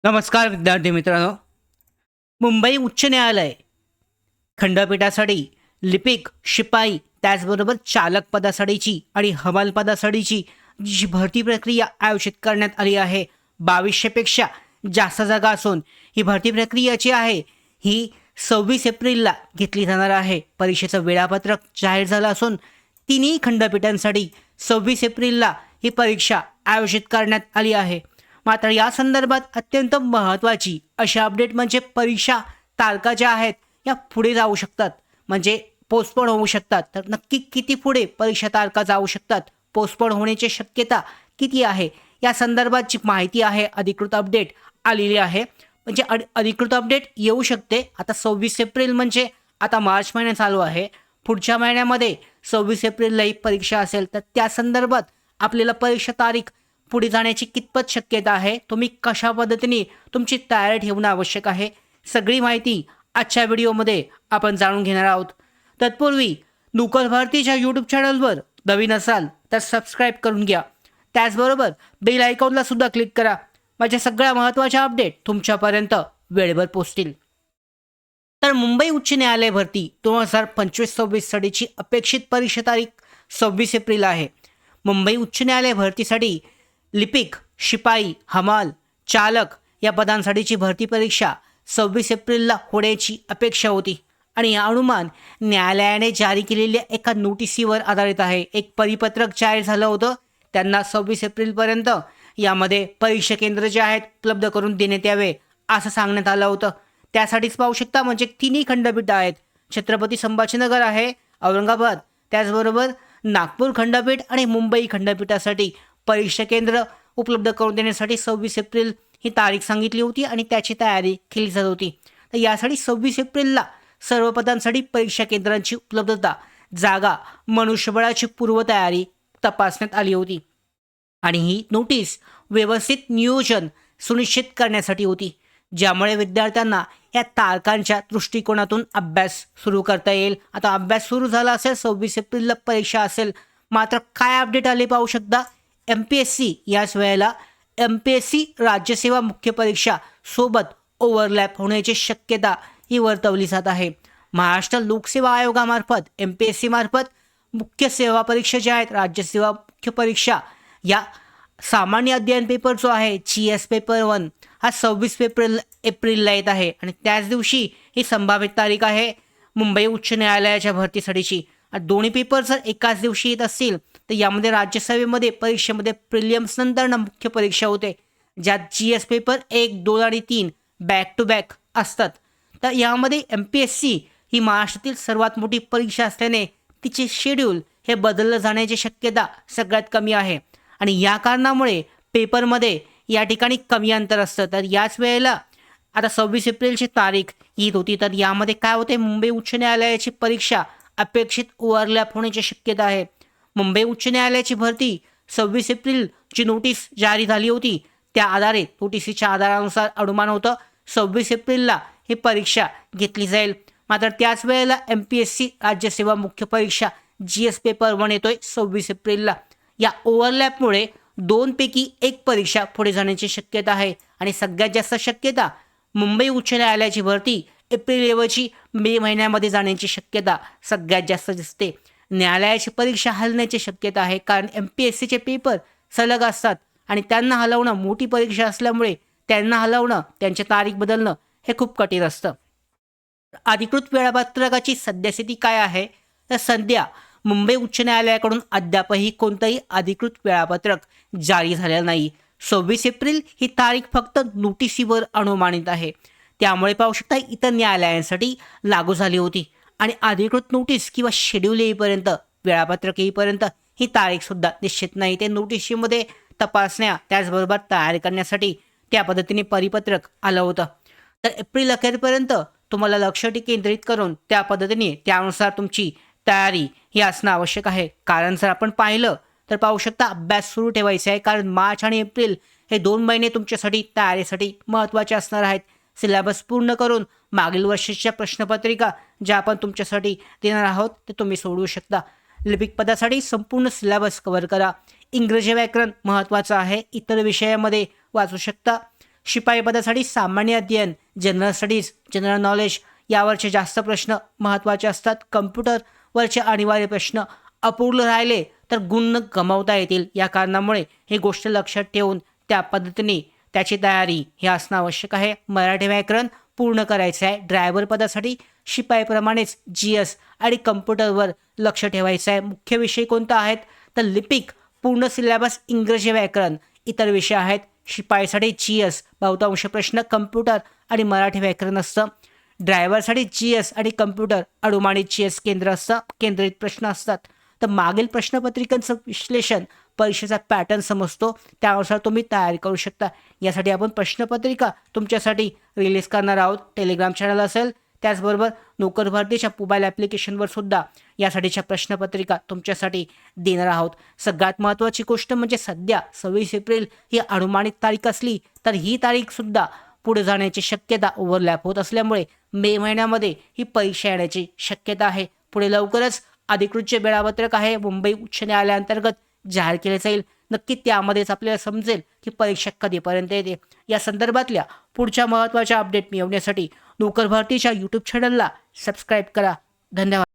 नमस्कार विद्यार्थी मित्रांनो. मुंबई उच्च न्यायालय खंडपीठासाठी लिपिक, शिपाई त्याचबरोबर चालक पदासाठीची आणि हवाल पदासाठीची जी भरती प्रक्रिया आयोजित करण्यात आली आहे. 2200पेक्षा जास्त जागा असून ही भरती प्रक्रिया जी आहे ही 26 एप्रिलला घेतली जाणार आहे. परीक्षेचं वेळापत्रक जाहीर झालं असून तिन्ही खंडपीठांसाठी 26 एप्रिलला ही परीक्षा आयोजित करण्यात आली आहे. मात्र या संदर्भात अत्यंत महत्त्वाची अशी अपडेट म्हणजे परीक्षा तारखा ज्या आहेत या पुढे जाऊ शकतात, म्हणजे पोस्टपोन होऊ शकतात. तर नक्की किती पुढे परीक्षा तारखा जाऊ शकतात, पोस्टपोन होण्याची शक्यता किती आहे, या संदर्भात जी माहिती आहे अधिकृत अपडेट आलेली आहे. म्हणजे अधिकृत अपडेट येऊ शकते. आता 26 एप्रिल म्हणजे आता मार्च महिना चालू आहे. पुढच्या महिन्यामध्ये 26 एप्रिलला ही परीक्षा असेल, तर त्या संदर्भात आपल्याला परीक्षा तारीख पुढे जाण्याची कितपत शक्यता आहे, तुम्ही कशा पद्धतीने तुमची तयारी ठेवणं आवश्यक आहे, सगळी माहिती आजच्या व्हिडिओमध्ये आपण जाणून घेणार आहोत. तत्पूर्वी नूकल भारतीच्या यूट्यूब चॅनलवर नवीन असाल तर सबस्क्राईब करून घ्या. त्याचबरोबर बेल आयकॉनला सुद्धा क्लिक करा. माझ्या सगळ्या महत्त्वाच्या अपडेट तुमच्यापर्यंत वेळेवर पोहोचतील. तर मुंबई उच्च न्यायालय भरती 2025-26 साठीची अपेक्षित परीक्षा तारीख 26 एप्रिल आहे. मुंबई उच्च न्यायालय भरतीसाठी लिपिक, शिपाई, हमाल, चालक या पदांसाठीची भरती परीक्षा 26 एप्रिलला होण्याची अपेक्षा होती आणि हा अनुमान न्यायालयाने जारी केलेल्या एका नोटिसीवर आधारित आहे. एक परिपत्रक जाहीर झालं होतं. त्यांना 26 एप्रिलपर्यंत यामध्ये परीक्षा केंद्र जे आहेत उपलब्ध करून देण्यात यावे असं सांगण्यात आलं होतं. त्यासाठीच पाहू शकता, म्हणजे तिन्ही खंडपीठ आहेत. छत्रपती संभाजीनगर आहे, औरंगाबाद, त्याचबरोबर नागपूर खंडपीठ आणि मुंबई खंडपीठासाठी परीक्षा केंद्र उपलब्ध करून देण्यासाठी 26 एप्रिल ही तारीख सांगितली होती आणि त्याची तयारी केली जात होती. तर यासाठी 26 एप्रिलला सर्व पदांसाठी परीक्षा केंद्रांची उपलब्धता, जागा, मनुष्यबळाची पूर्वतयारी तपासण्यात आली होती आणि ही नोटीस व्यवस्थित नियोजन सुनिश्चित करण्यासाठी होती, ज्यामुळे विद्यार्थ्यांना या तारखांच्या दृष्टिकोनातून अभ्यास सुरू करता येईल. आता अभ्यास सुरू झाला असेल, 26 एप्रिलला परीक्षा असेल. मात्र काय अपडेट आले पाहू शकता. MPSC याच वेळेला MPSC राज्यसेवा मुख्य परीक्षा सोबत ओव्हरलॅप होण्याची शक्यता ही वर्तवली जात आहे. महाराष्ट्र लोकसेवा आयोगामार्फत MPSC मार्फत मुख्य सेवा परीक्षा ज्या आहेत, राज्यसेवा मुख्य परीक्षा, या सामान्य अध्ययन पेपर जो आहे GS पेपर 1 हा 26 एप्रिलला येत आहे आणि त्याच दिवशी ही संभावित तारीख आहे मुंबई उच्च न्यायालयाच्या भरतीसाठीची. दोन्ही पेपर जर एकाच दिवशी येत असतील तर यामध्ये राज्यसेवेमध्ये परीक्षेमध्ये प्रिलियम्स नंतर मुख्य परीक्षा होते, ज्यात GS पेपर 1, 2 आणि 3 बॅक टू बॅक असतात. तर यामध्ये MPSC ही महाराष्ट्रातील सर्वात मोठी परीक्षा असल्याने तिचे शेड्यूल हे बदललं जाण्याची शक्यता सगळ्यात कमी आहे आणि या कारणामुळे पेपरमध्ये या ठिकाणी कमी अंतर असतं. तर याच वेळेला आता 26 एप्रिलची तारीख येत होती. तर यामध्ये काय होते, मुंबई उच्च न्यायालयाची परीक्षा अपेक्षित ओव्हरलॅप होण्याची शक्यता आहे. मुंबई उच्च न्यायालयाची भरती 26 एप्रिलची नोटीस जारी झाली होती. त्या आधारे नोटिसीच्या आधारानुसार अनुमान होतं 26 एप्रिलला ही परीक्षा घेतली जाईल. मात्र त्याच वेळेला MPSC राज्यसेवा मुख्य परीक्षा GS पेपर 1 येतोय 26 एप्रिलला. या ओव्हरलॅपमुळे 2 पैकी 1 परीक्षा पुढे जाण्याची शक्यता आहे आणि सगळ्यात जास्त शक्यता मुंबई उच्च न्यायालयाची भरती एप्रिलऐवजी मे महिन्यामध्ये जाण्याची शक्यता सगळ्यात जास्त दिसते. न्यायालयाची परीक्षा हलण्याची शक्यता आहे, कारण MPSCचे पेपर सलग असतात आणि त्यांना हलवणं, मोठी परीक्षा असल्यामुळे त्यांना हलवणं, त्यांची तारीख बदलणं हे खूप कठीण असतं. अधिकृत वेळापत्रकाची सद्यस्थिती काय आहे, तर सध्या मुंबई उच्च न्यायालयाकडून अद्यापही कोणतंही अधिकृत वेळापत्रक जारी झालेलं नाही. 26 एप्रिल ही तारीख फक्त नोटिसीवर अनुमानित आहे. त्यामुळे पाहू शकता इतर न्यायालयांसाठी लागू झाली होती आणि अधिकृत नोटीस किंवा शेड्यूल येईपर्यंत, वेळापत्रक येईपर्यंत ही तारीखसुद्धा निश्चित नाही. ते नोटिशीमध्ये तपासण्या त्याचबरोबर तयारी करण्यासाठी त्या पद्धतीने परिपत्रक आलं होतं. तर एप्रिल अखेरपर्यंत तुम्हाला लक्ष केंद्रित करून त्या पद्धतीने त्यानुसार तुमची तयारी ही असणं आवश्यक आहे. कारण जर आपण पाहिलं तर पाहू शकता अभ्यास सुरू ठेवायचा आहे, कारण मार्च आणि एप्रिल हे 2 महिने तुमच्यासाठी तयारीसाठी महत्त्वाचे असणार आहेत. सिलेबस पूर्ण करून मागील वर्षीच्या प्रश्नपत्रिका ज्या आपण तुमच्यासाठी देणार आहोत ते तुम्ही सोडवू शकता. लिपिक पदासाठी संपूर्ण सिलेबस कव्हर करा. इंग्रजी व्याकरण महत्त्वाचं आहे, इतर विषयामध्ये वाचू शकता. शिपाई पदासाठी सामान्य अध्ययन, जनरल स्टडीज, जनरल नॉलेज यावरचे जास्त प्रश्न महत्त्वाचे असतात. कम्प्युटरवरचे अनिवार्य प्रश्न अपूर्ण राहिले तर गुण गमावता येतील. या कारणामुळे ही गोष्ट लक्षात ठेवून त्या पद्धतीने त्याची तयारी हे असणं आवश्यक आहे. मराठी व्याकरण पूर्ण करायचं आहे. ड्रायव्हर पदासाठी शिपाईप्रमाणेच GS आणि कम्प्युटरवर लक्ष ठेवायचं आहे. मुख्य विषय कोणता आहेत तर लिपिक, पूर्ण सिलेबस इंग्रजी व्याकरण, इतर विषय आहेत. शिपाईसाठी GS बहुतांश प्रश्न कम्प्युटर आणि मराठी व्याकरण असतं. ड्रायव्हरसाठी GS आणि कम्प्युटर अनुमानित GS केंद्रित प्रश्न असतात. तर मागील प्रश्नपत्रिकांचं विश्लेषण परीक्षेचा पॅटर्न समजतो, त्यानुसार तुम्ही तयारी करू शकता. यासाठी आपण प्रश्नपत्रिका तुमच्यासाठी रिलीज करणार आहोत. टेलिग्राम चॅनल असेल, त्याचबरोबर नोकर भरतीच्या मोबाईल ॲप्लिकेशनवर सुद्धा यासाठीच्या प्रश्नपत्रिका तुमच्यासाठी देणार आहोत. सगळ्यात महत्त्वाची गोष्ट म्हणजे सध्या 26 एप्रिल ही अनुमानित तारीख असली तर ही तारीखसुद्धा पुढे जाण्याची शक्यता ओव्हरलॅप होत असल्यामुळे मे महिन्यामध्ये ही परीक्षा येण्याची शक्यता आहे. पुढे लवकरच अधिकृत जे वेळापत्रक आहे मुंबई उच्च न्यायालयाअंतर्गत जाहीर केले जाईल. नक्की त्यामध्येच आपल्याला समजेल की परीक्षा कधीपर्यंत येते. या संदर्भातल्या पुढच्या महत्त्वाच्या अपडेट मिळवण्यासाठी नोकर भरतीच्या यूट्यूब चॅनलला सबस्क्राईब करा. धन्यवाद.